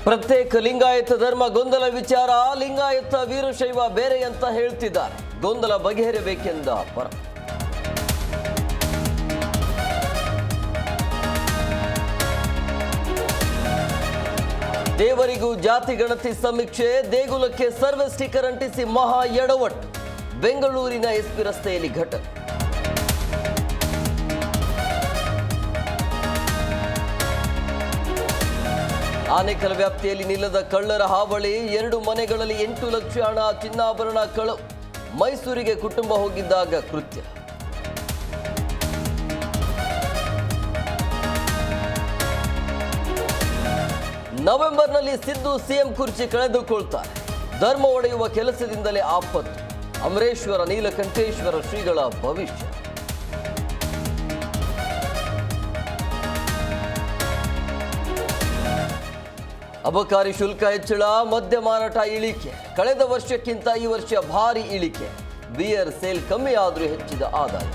ಪ್ರತ್ಯೇಕ ಲಿಂಗಾಯತ ಧರ್ಮ ಗೊಂದಲ ವಿಚಾರ. ಲಿಂಗಾಯತ ವೀರಶೈವ ಬೇರೆ ಅಂತ ಹೇಳ್ತಿದ್ದಾರೆ. ಗೊಂದಲ ಬಗೆಹರಿಯಬೇಕೆಂದ ಪರ. ದೇವರಿಗೂ ಜಾತಿ ಗಣತಿ ಸಮೀಕ್ಷೆ. ದೇಗುಲಕ್ಕೆ ಸರ್ವೆ ಸ್ಟಿಕ್ಕರ್ ಅಂಟಿಸಿ ಮಹಾ ಎಡವಟ್ಟು. ಬೆಂಗಳೂರಿನ ಎಸ್ಪಿ ರಸ್ತೆಯಲ್ಲಿ ಘಟನೆ. ಆನೇಕಲ್ ವ್ಯಾಪ್ತಿಯಲ್ಲಿ ನಿಲ್ಲದ ಕಳ್ಳರ ಹಾವಳಿ. 2 ಮನೆಗಳಲ್ಲಿ 8 ಲಕ್ಷ ಹಣ ಚಿನ್ನಾಭರಣ ಕಳವು. ಮೈಸೂರಿಗೆ ಕುಟುಂಬ ಹೋಗಿದ್ದಾಗ ಕೃತ್ಯ. ನವೆಂಬರ್ನಲ್ಲಿ ಸಿದ್ದು ಸಿಎಂ ಕುರ್ಚಿ ಕಳೆದುಕೊಳ್ತಾರೆ. ಧರ್ಮ ಒಡೆಯುವ ಕೆಲಸದಿಂದಲೇ ಆಪತ್ತು. ಅಮರೇಶ್ವರ ನೀಲಕಂಠೇಶ್ವರ ಶ್ರೀಗಳ ಭವಿಷ್ಯ. ಅಬಕಾರಿ ಶುಲ್ಕ ಹೆಚ್ಚಳ. ಮದ್ಯ ಮಾರಾಟ ಇಳಿಕೆ. ಕಳೆದ ವರ್ಷಕ್ಕಿಂತ ಈ ವರ್ಷ ಭಾರಿ ಇಳಿಕೆ. ಬಿಯರ್ ಸೇಲ್ ಕಮ್ಮಿ ಆದರೂ ಹೆಚ್ಚಿದ ಆದಾಯ.